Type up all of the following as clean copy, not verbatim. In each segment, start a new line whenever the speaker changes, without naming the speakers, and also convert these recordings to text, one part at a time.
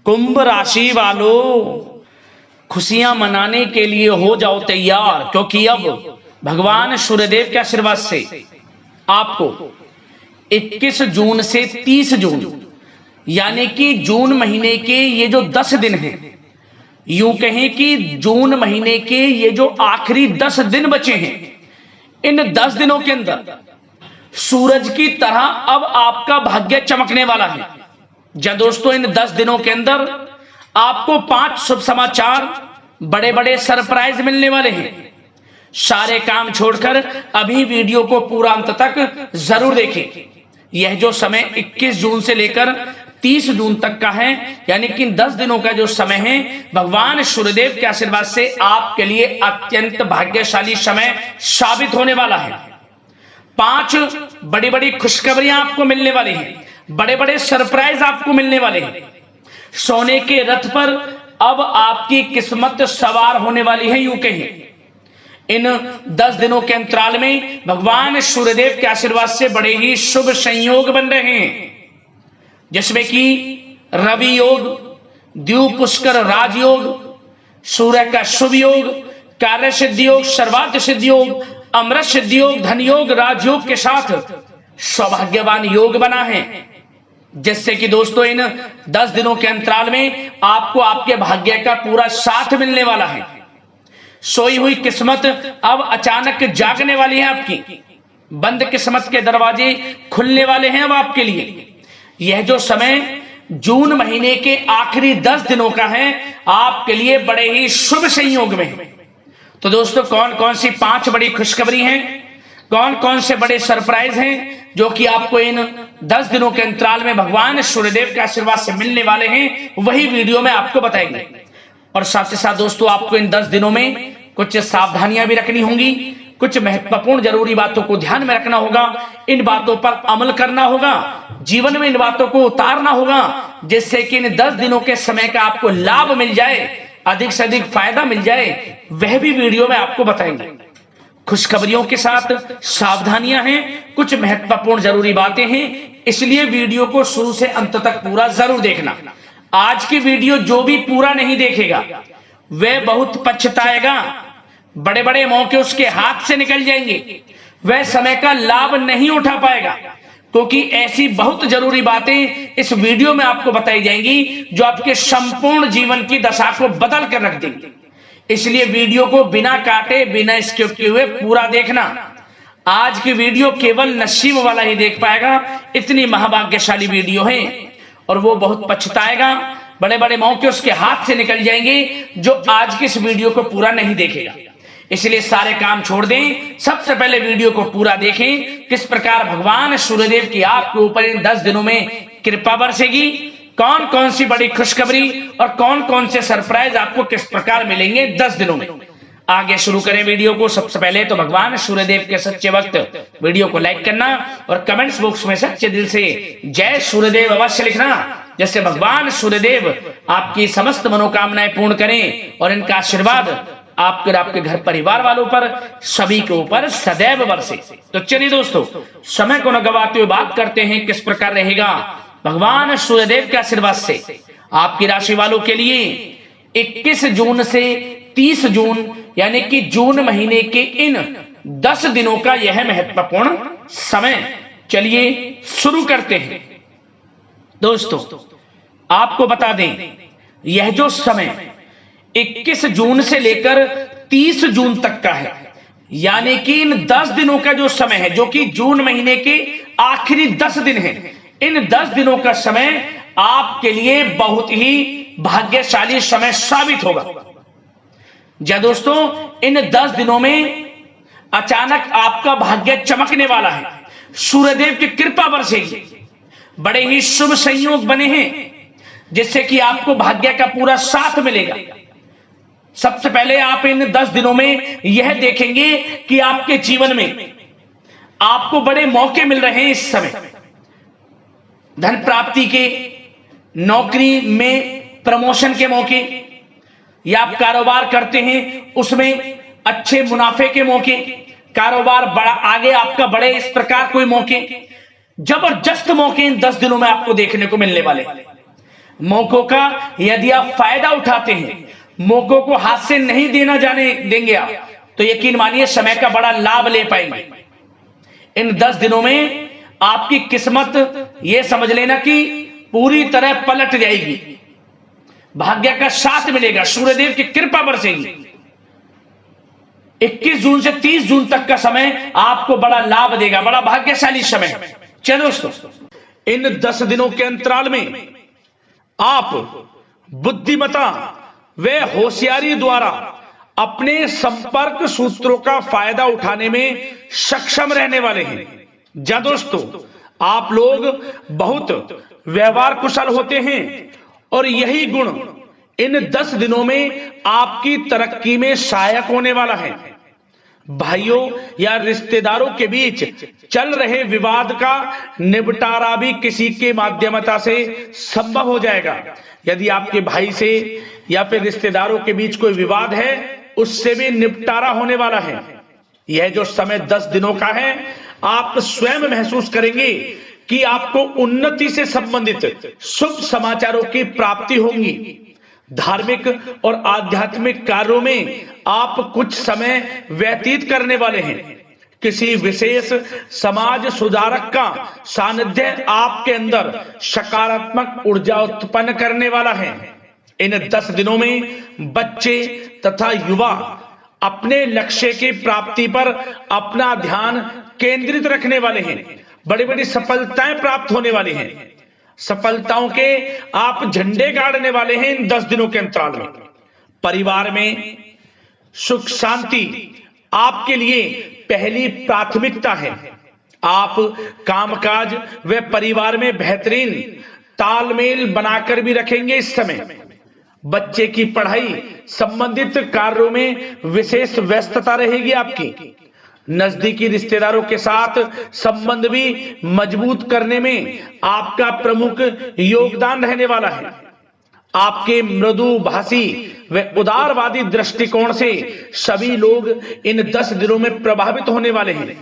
कुंभ राशि वालों, खुशियां मनाने के लिए हो जाओ तैयार, क्योंकि अब भगवान सूर्यदेव के आशीर्वाद से आपको 21 जून से 30 जून यानी कि जून महीने के ये जो 10 दिन हैं, यूं कहें कि जून महीने के ये जो आखिरी 10 दिन बचे हैं, इन 10 दिनों के अंदर सूरज की तरह अब आपका भाग्य चमकने वाला है। जब दोस्तों इन 10 दिनों के अंदर आपको 5 शुभ समाचार, बड़े बड़े सरप्राइज मिलने वाले हैं। सारे काम छोड़कर अभी वीडियो को पूरा अंत तक जरूर देखें। यह जो समय 21 जून से लेकर 30 जून तक का है, यानी कि 10 दिनों का जो समय है, भगवान सूर्यदेव के आशीर्वाद से आपके लिए अत्यंत भाग्यशाली समय साबित होने वाला है। 5 बड़ी बड़ी खुशखबरियां आपको मिलने वाली हैं, बड़े बड़े सरप्राइज आपको मिलने वाले हैं। सोने के रथ पर अब आपकी किस्मत सवार होने वाली है। यूं कहें इन 10 दिनों के अंतराल में भगवान सूर्यदेव के आशीर्वाद से बड़े ही शुभ संयोग बन रहे हैं, जिसमें कि रवि योग, द्वीप पुष्कर राजयोग, सूर्य का शुभ योग, कार्य सिद्धि योग, सर्वार्थ सिद्धि योग, अमृत सिद्धि योग, धन योग, राजयोग के साथ सौभाग्यवान योग बना है, जिससे कि दोस्तों इन 10 दिनों के अंतराल में आपको आपके भाग्य का पूरा साथ मिलने वाला है। सोई हुई किस्मत अब अचानक जागने वाली है आपकी। बंद किस्मत के दरवाजे खुलने वाले हैं अब आपके लिए। यह जो समय जून महीने के आखिरी 10 दिनों का है, आपके लिए बड़े ही शुभ संयोग में है। तो दोस्तों कौन कौन सी 5 बड़ी खुशखबरी हैं, कौन कौन से बड़े सरप्राइज हैं जो कि आपको इन 10 दिनों के अंतराल में भगवान सूर्यदेव के आशीर्वाद से मिलने वाले हैं, वही वीडियो में आपको बताएंगे। और साथ ही साथ दोस्तों आपको इन 10 दिनों में कुछ सावधानियां भी रखनी होंगी, कुछ महत्वपूर्ण जरूरी बातों को ध्यान में रखना होगा, इन बातों पर अमल करना होगा, जीवन में इन बातों को उतारना होगा, जिससे कि इन 10 दिनों के समय का आपको लाभ मिल जाए, अधिक से अधिक फायदा मिल जाए, वह भी वीडियो में आपको बताएंगे। खुशखबरियों के साथ सावधानियां हैं, कुछ महत्वपूर्ण जरूरी बातें हैं, इसलिए वीडियो को शुरू से अंत तक पूरा जरूर देखना। आज की वीडियो जो भी पूरा नहीं देखेगा वह बहुत पछताएगा, बड़े बड़े मौके उसके हाथ से निकल जाएंगे, वह समय का लाभ नहीं उठा पाएगा, क्योंकि ऐसी बहुत जरूरी बातें इस वीडियो में आपको बताई जाएंगी जो आपके संपूर्ण जीवन की दशा को बदल कर रख देंगी। इसलिए वीडियो को बिना काटे, बिना स्किप किए हुए पूरा देखना। आज की वीडियो केवल नसीब वाला ही देख पाएगा, इतनी महाभाग्यशाली वीडियो है, और वो बहुत पछताएगा, बड़े बड़े मौके उसके हाथ से निकल जाएंगे जो आज की इस वीडियो को पूरा नहीं देखेगा। इसलिए सारे काम छोड़ दें, सबसे पहले वीडियो को पूरा देखें, किस प्रकार भगवान सूर्यदेव की आपके ऊपर इन 10 दिनों में कृपा बरसेगी, कौन कौन सी बड़ी खुशखबरी और कौन कौन से सरप्राइज आपको किस प्रकार मिलेंगे 10 दिनों में। आगे शुरू करें वीडियो को। सबसे पहले तो भगवान सूर्यदेव के सच्चे भक्त वीडियो को लाइक करना और कमेंट्स बॉक्स में सच्चे दिल से जय सूर्यदेव अवश्य लिखना, जिससे भगवान सूर्यदेव आपकी समस्त मनोकामनाएं पूर्ण करें और इनका आशीर्वाद आपके और आपके घर परिवार वालों पर, सभी के ऊपर सदैव बरसे। तो चलिए दोस्तों, समय को न गवाते हुए बात करते हैं किस प्रकार रहेगा भगवान सूर्यदेव के आशीर्वाद से आपकी राशि वालों के लिए 21 जून से 30 जून यानी कि जून महीने के इन 10 दिनों का यह महत्वपूर्ण समय। चलिए शुरू करते हैं। दोस्तों आपको बता दें, यह जो समय 21 जून से लेकर 30 जून तक का है, यानी कि इन 10 दिनों का जो समय है, जो कि जून महीने के आखिरी 10 दिन है, इन 10 दिनों का समय आपके लिए बहुत ही भाग्यशाली समय साबित होगा। जी दोस्तों, इन 10 दिनों में अचानक आपका भाग्य चमकने वाला है, सूर्यदेव की कृपा बरसेगी, बड़े ही शुभ संयोग बने हैं, जिससे कि आपको भाग्य का पूरा साथ मिलेगा। सबसे पहले आप इन 10 दिनों में यह देखेंगे कि आपके जीवन में आपको बड़े मौके मिल रहे हैं इस समय, धन प्राप्ति के, नौकरी में प्रमोशन के मौके, या आप कारोबार करते हैं उसमें अच्छे मुनाफे के मौके, कारोबार बड़ा आगे आपका बढ़े, इस प्रकार कोई मौके, जबरदस्त मौके इन 10 दिनों में आपको देखने को मिलने वाले। मौकों का यदि आप फायदा उठाते हैं, मौकों को हाथ से नहीं देना जाने देंगे आप, तो यकीन मानिए समय का बड़ा लाभ ले पाएंगे। इन 10 दिनों में आपकी किस्मत ये समझ लेना कि पूरी तरह पलट जाएगी, भाग्य का साथ मिलेगा, सूर्यदेव की कृपा बरसेगी। 21 जून से 30 जून तक का समय आपको बड़ा लाभ देगा, बड़ा भाग्यशाली समय। चलो दोस्तों, इन 10 दिनों के अंतराल में आप बुद्धिमता व होशियारी द्वारा अपने संपर्क सूत्रों का फायदा उठाने में सक्षम रहने वाले हैं। जा दोस्तों, आप लोग बहुत व्यवहार कुशल होते हैं और यही गुण इन 10 दिनों में आपकी तरक्की में सहायक होने वाला है। भाइयों या रिश्तेदारों के बीच चल रहे विवाद का निपटारा भी किसी के माध्यमता से संभव हो जाएगा। यदि आपके भाई से या फिर रिश्तेदारों के बीच कोई विवाद है, उससे भी निपटारा होने वाला है। यह जो समय 10 दिनों का है, आप स्वयं महसूस करेंगे कि आपको उन्नति से संबंधित शुभ समाचारों की प्राप्ति होगी। धार्मिक और आध्यात्मिक कार्यों में आप कुछ समय व्यतीत करने वाले हैं। किसी विशेष समाज सुधारक का सानिध्य आपके अंदर सकारात्मक ऊर्जा उत्पन्न करने वाला है। इन 10 दिनों में बच्चे तथा युवा अपने लक्ष्य की प्राप्ति पर अपना ध्यान केंद्रित रखने वाले हैं। बड़ी बड़ी सफलताएं प्राप्त होने वाली हैं। सफलताओं के आप झंडे गाड़ने वाले हैं इन 10 दिनों के अंतराल में। परिवार में सुख शांति आपके लिए पहली प्राथमिकता है। आप कामकाज व परिवार में बेहतरीन तालमेल बनाकर भी रखेंगे। इस समय बच्चे की पढ़ाई संबंधित कार्यों में विशेष व्यस्तता रहेगी आपकी। नजदीकी रिश्तेदारों के साथ संबंध भी मजबूत करने में आपका प्रमुख योगदान रहने वाला है। आपके मृदु भाषी व उदारवादी दृष्टिकोण से सभी लोग इन 10 दिनों में प्रभावित होने वाले हैं।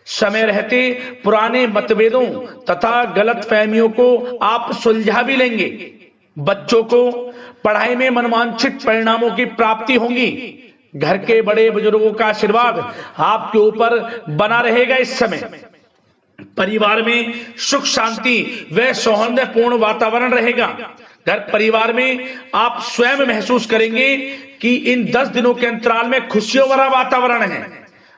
समय रहते पुराने मतभेदों तथा गलतफहमियों को आप सुलझा भी लेंगे। बच्चों को पढ़ाई में मनवांछित परिणामों की प्राप्ति होगी। घर के बड़े बुजुर्गों का आशीर्वाद आपके ऊपर बना रहेगा। इस समय परिवार में सुख शांति व सौहार्दपूर्ण वातावरण रहेगा। घर परिवार में आप स्वयं महसूस करेंगे कि इन 10 दिनों के अंतराल में खुशियों भरा वातावरण है।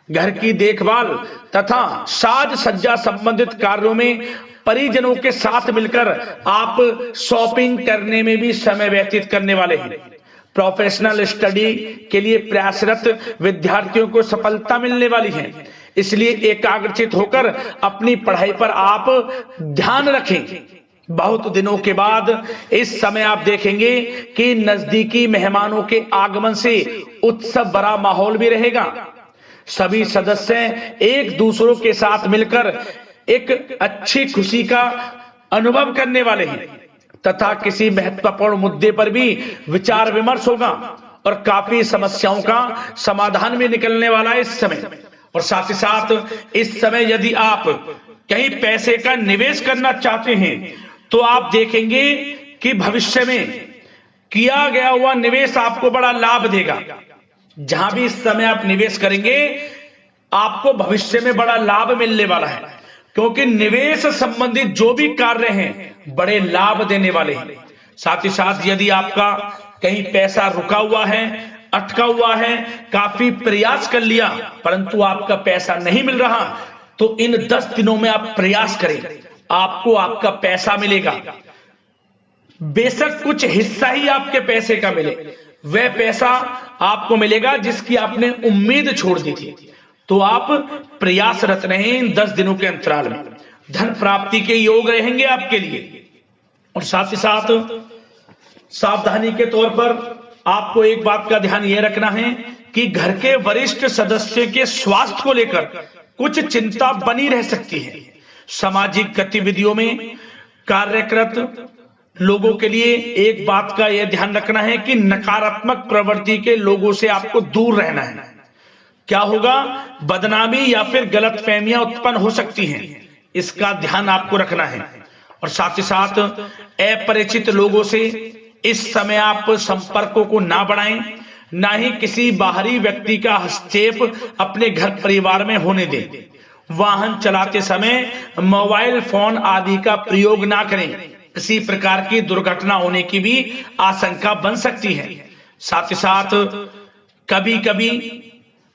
घर की देखभाल तथा साज सज्जा संबंधित कार्यों में परिजनों के साथ मिलकर आप शॉपिंग करने में भी समय व्यतीत करने वाले हैं। प्रोफेशनल स्टडी के लिए प्रयासरत विद्यार्थियों को सफलता मिलने वाली है, इसलिए एकाग्रचित होकर अपनी पढ़ाई पर आप ध्यान रखें। बहुत दिनों के बाद इस समय आप देखेंगे कि नजदीकी मेहमानों के आगमन से उत्सव भरा माहौल भी रहेगा। सभी सदस्य एक दूसरों के साथ मिलकर एक अच्छी खुशी का अनुभव करने वाले हैं तथा किसी महत्वपूर्ण मुद्दे पर भी विचार विमर्श होगा और काफी समस्याओं का समाधान भी निकलने वाला है इस समय। और साथ ही साथ इस समय यदि आप कहीं पैसे का निवेश करना चाहते हैं तो आप देखेंगे कि भविष्य में किया गया हुआ निवेश आपको बड़ा लाभ देगा। जहां भी इस समय आप निवेश करेंगे आपको भविष्य में बड़ा लाभ मिलने वाला है, क्योंकि निवेश संबंधित जो भी कार्य हैं बड़े लाभ देने वाले हैं। साथ ही साथ यदि आपका कहीं पैसा रुका हुआ है, अटका हुआ है, काफी प्रयास कर लिया परंतु आपका पैसा नहीं मिल रहा, तो इन 10 दिनों में आप प्रयास करें, आपको आपका पैसा मिलेगा। बेशक कुछ हिस्सा ही आपके पैसे का मिले, वह पैसा आपको मिलेगा जिसकी आपने उम्मीद छोड़ दी थी। तो आप प्रयासरत रहें इन 10 दिनों के अंतराल में। धन प्राप्ति के योग रहेंगे आपके लिए। और साथ ही साथ सावधानी के तौर पर आपको एक बात का ध्यान यह रखना है कि घर के वरिष्ठ सदस्य के स्वास्थ्य को लेकर कुछ चिंता बनी रह सकती है। सामाजिक गतिविधियों में कार्यरत लोगों के लिए एक बात का यह ध्यान रखना है कि नकारात्मक प्रवृत्ति के लोगों से आपको दूर रहना है। क्या होगा, बदनामी या फिर गलतफहमियां उत्पन्न हो सकती हैं, इसका ध्यान आपको रखना है। और साथ ही साथ अपरिचित लोगों से इस समय आप संपर्कों को ना बढ़ाएं, ना ही किसी बाहरी व्यक्ति का हस्तक्षेप अपने घर परिवार में होने दें। वाहन चलाते समय मोबाइल फोन आदि का प्रयोग ना करें, किसी प्रकार की दुर्घटना होने की भी आशंका बन सकती है। साथ ही साथ कभी कभी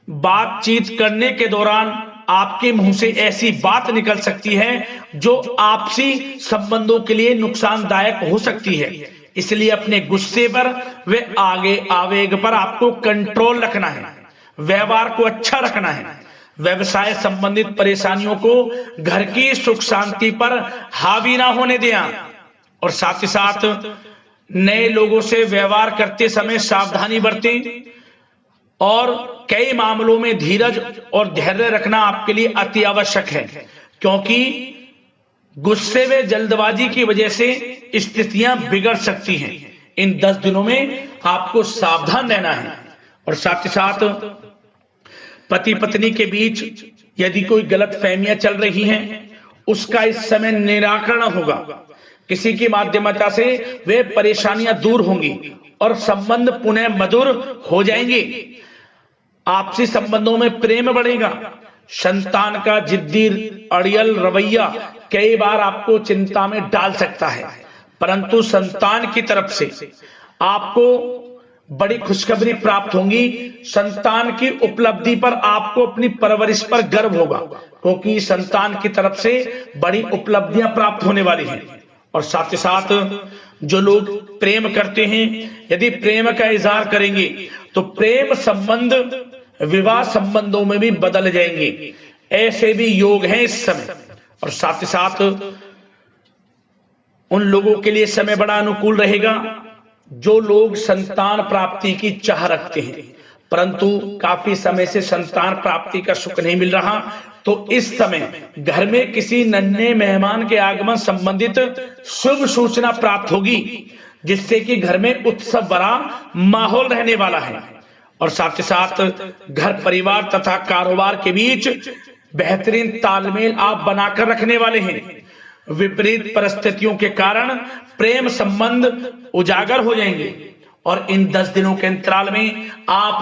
बातचीत करने के दौरान आपके मुंह से ऐसी बात निकल सकती है जो आपसी संबंधों के लिए नुकसानदायक हो सकती है। इसलिए अपने गुस्से पर व आगे आवेग पर आपको कंट्रोल रखना है, व्यवहार को अच्छा रखना है। व्यवसाय संबंधित परेशानियों को घर की सुख शांति पर हावी ना होने दें। और साथ ही साथ नए लोगों से व्यवहार करते समय सावधानी बरतें और कई मामलों में धीरज और धैर्य रखना आपके लिए अति आवश्यक है, क्योंकि गुस्से व जल्दबाजी की वजह से स्थितियां बिगड़ सकती हैं। इन 10 दिनों में आपको सावधान रहना है। और साथ ही साथ पति पत्नी के बीच यदि कोई गलत फहमियां चल रही हैं, उसका इस समय निराकरण होगा। किसी की माध्यमता से वे परेशानियां दूर होंगी और संबंध पुनः मधुर हो जाएंगे। आपसी संबंधों में प्रेम बढ़ेगा। संतान का जिद्दी अड़ियल रवैया कई बार आपको चिंता में डाल सकता है, परंतु संतान की तरफ से आपको बड़ी खुशखबरी प्राप्त होगी। संतान की उपलब्धि पर आपको अपनी परवरिश पर गर्व होगा, क्योंकि संतान की तरफ से बड़ी उपलब्धियां प्राप्त होने वाली हैं। और साथ ही साथ जो लोग प्रेम करते हैं, यदि प्रेम का इजहार करेंगे तो प्रेम संबंध विवाह संबंधों में भी बदल जाएंगे। ऐसे भी योग हैं इस समय। और साथ ही साथ उन लोगों के लिए समय बड़ा अनुकूल रहेगा जो लोग संतान प्राप्ति की चाह रखते हैं, परंतु काफी समय से संतान प्राप्ति का सुख नहीं मिल रहा, तो इस समय घर में किसी नन्हे मेहमान के आगमन संबंधित शुभ सूचना प्राप्त होगी, जिससे कि घर में उत्सव भरा माहौल रहने वाला है। और साथ ही साथ घर परिवार तथा कारोबार के बीच बेहतरीन तालमेल आप बनाकर रखने वाले हैं। विपरीत परिस्थितियों के कारण प्रेम संबंध उजागर हो जाएंगे। और इन 10 दिनों के अंतराल में आप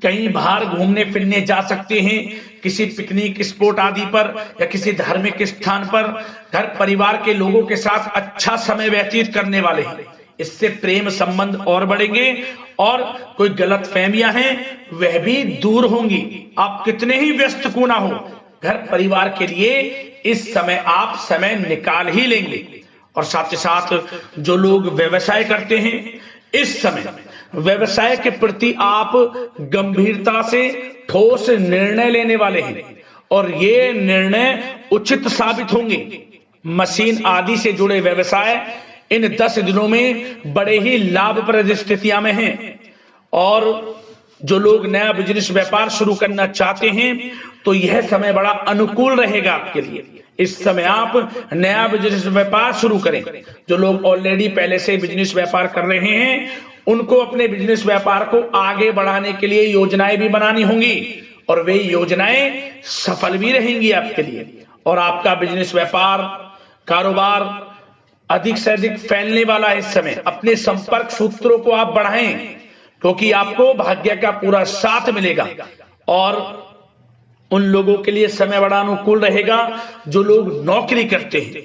कहीं बाहर घूमने फिरने जा सकते हैं, किसी पिकनिक स्पॉट आदि पर या किसी धार्मिक स्थान पर घर परिवार के लोगों के साथ अच्छा समय व्यतीत करने वाले हैं। इससे प्रेम संबंध और बढ़ेंगे और कोई गलत फहमियां हैं वह भी दूर होंगी। आप कितने ही व्यस्त क्यों ना हो, घर परिवार के लिए इस समय आप समय निकाल ही लेंगे। और साथ ही साथ जो लोग व्यवसाय करते हैं, इस समय व्यवसाय के प्रति आप गंभीरता से ठोस निर्णय लेने वाले हैं और ये निर्णय उचित साबित होंगे। मशीन आदि से जुड़े व्यवसाय इन 10 दिनों में बड़े ही लाभप्रद स्थितियां में हैं। और जो लोग नया बिजनेस व्यापार शुरू करना चाहते हैं तो यह समय बड़ा अनुकूल रहेगा आपके लिए। इस समय आप नया बिजनेस व्यापार शुरू करें। जो लोग ऑलरेडी पहले से बिजनेस व्यापार कर रहे हैं, उनको अपने बिजनेस व्यापार को आगे बढ़ाने के लिए योजनाएं भी बनानी होंगी और वे योजनाएं सफल भी रहेंगी आपके लिए। और आपका बिजनेस व्यापार कारोबार अधिक से अधिक फैलने वाला है। इस समय अपने संपर्क सूत्रों को आप बढ़ाएं, क्योंकि आपको भाग्य का पूरा साथ मिलेगा। और उन लोगों के लिए समय बड़ा अनुकूल रहेगा जो लोग नौकरी करते हैं,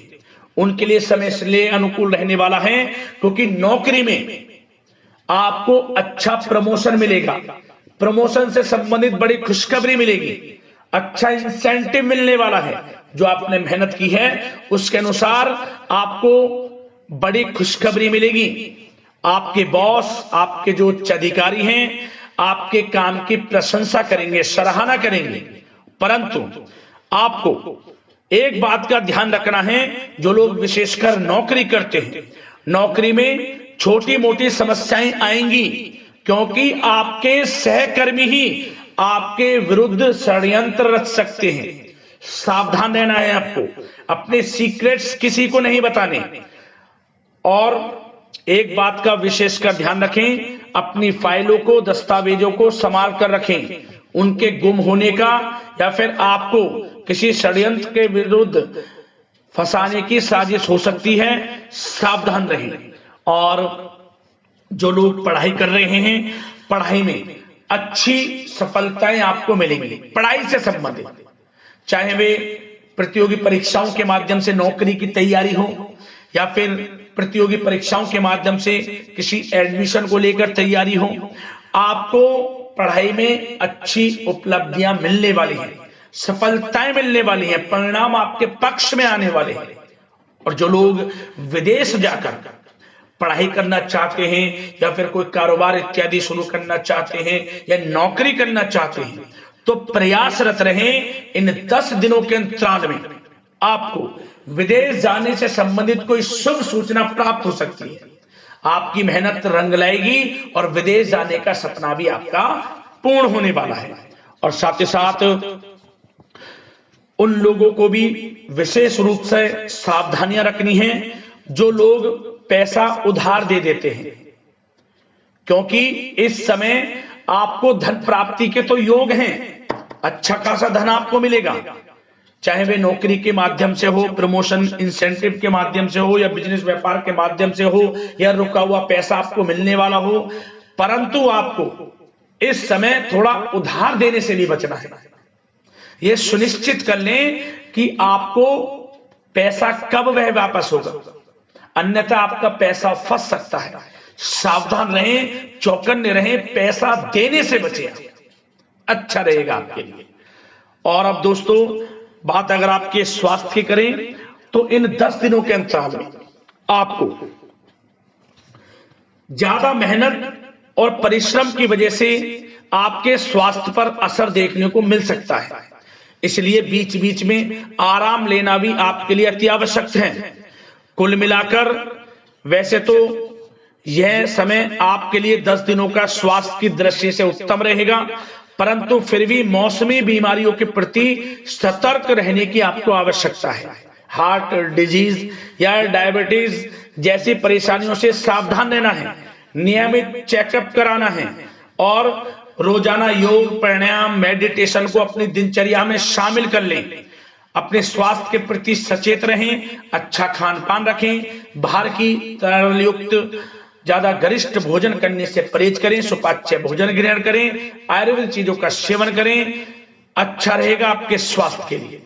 उनके लिए समय इसलिए अनुकूल रहने वाला है क्योंकि नौकरी में आपको अच्छा प्रमोशन मिलेगा। प्रमोशन से संबंधित बड़ी खुशखबरी मिलेगी, अच्छा इंसेंटिव मिलने वाला है। जो आपने मेहनत की है उसके अनुसार आपको बड़ी खुशखबरी मिलेगी। आपके बॉस, आपके जो उच्च अधिकारी हैं, आपके काम की प्रशंसा करेंगे, सराहना करेंगे। परंतु आपको एक बात का ध्यान रखना है, जो लोग विशेषकर नौकरी करते हैं, नौकरी में छोटी मोटी समस्याएं आएंगी, क्योंकि आपके सहकर्मी ही आपके विरुद्ध षड्यंत्र रच सकते हैं। सावधान रहना है आपको, अपने सीक्रेट्स किसी को नहीं बताने। और एक बात का विशेषकर ध्यान रखें, अपनी फाइलों को, दस्तावेजों को संभाल कर रखें। उनके गुम होने का या फिर आपको किसी षड्यंत्र के विरुद्ध फंसाने की साजिश हो सकती है, सावधान रहें। और जो लोग पढ़ाई कर रहे हैं, पढ़ाई में अच्छी सफलताएं आपको मिलेंगी। पढ़ाई से संबंधित, चाहे वे प्रतियोगी परीक्षाओं के माध्यम से नौकरी की तैयारी हो या फिर प्रतियोगी परीक्षाओं के माध्यम से किसी एडमिशन को लेकर तैयारी हो, आपको पढ़ाई में अच्छी उपलब्धियां मिलने वाली हैं, सफलताएं मिलने वाली हैं, परिणाम आपके पक्ष में आने वाले हैं। और जो लोग विदेश जाकर पढ़ाई करना चाहते हैं या फिर कोई कारोबार इत्यादि शुरू करना चाहते हैं या नौकरी करना चाहते हैं, तो प्रयासरत रहें। इन 10 दिनों के अंतराल में आपको विदेश जाने से संबंधित कोई शुभ सूचना प्राप्त हो सकती है। आपकी मेहनत रंग लाएगी और विदेश जाने का सपना भी आपका पूर्ण होने वाला है। और साथ ही साथ उन लोगों को भी विशेष रूप से सावधानियां रखनी है जो लोग पैसा उधार दे देते हैं, क्योंकि इस समय आपको धन प्राप्ति के तो योग हैं, अच्छा खासा धन आपको मिलेगा, चाहे वे नौकरी के माध्यम से हो, प्रमोशन इंसेंटिव के माध्यम से हो, या बिजनेस व्यापार के माध्यम से हो, या रुका हुआ पैसा आपको मिलने वाला हो। परंतु आपको इस समय थोड़ा उधार देने से भी बचना है। यह सुनिश्चित कर लें कि आपको पैसा कब वह वापस होगा, अन्यथा आपका पैसा फंस सकता है। सावधान रहें, चौकन्ने रहें, पैसा देने से बचें, अच्छा रहेगा आपके लिए। और अब दोस्तों, बात अगर आपके स्वास्थ्य की करें तो इन 10 दिनों के अंतराल में आपको ज्यादा मेहनत और परिश्रम की वजह से आपके स्वास्थ्य पर असर देखने को मिल सकता है। इसलिए बीच बीच में आराम लेना भी आपके लिए अति आवश्यक है। कुल मिलाकर वैसे तो यह समय आपके लिए 10 दिनों का स्वास्थ्य की दृष्टि से उत्तम रहेगा, परंतु फिर भी मौसमी बीमारियों के प्रति सतर्क रहने की आपको आवश्यकता है। हार्ट डिजीज या डायबिटीज जैसी परेशानियों से सावधान रहना है, नियमित चेकअप कराना है और रोजाना योग, प्राणायाम, मेडिटेशन को अपनी दिनचर्या में शामिल कर लें। अपने स्वास्थ्य के प्रति सचेत रहें, अच्छा खान पान रखें, बाहर की तरल युक्त ज्यादा गरिष्ठ भोजन करने से परहेज करें, सुपाच्य भोजन ग्रहण करें, आयुर्वेदिक चीजों का सेवन करें, अच्छा रहेगा आपके स्वास्थ्य के लिए।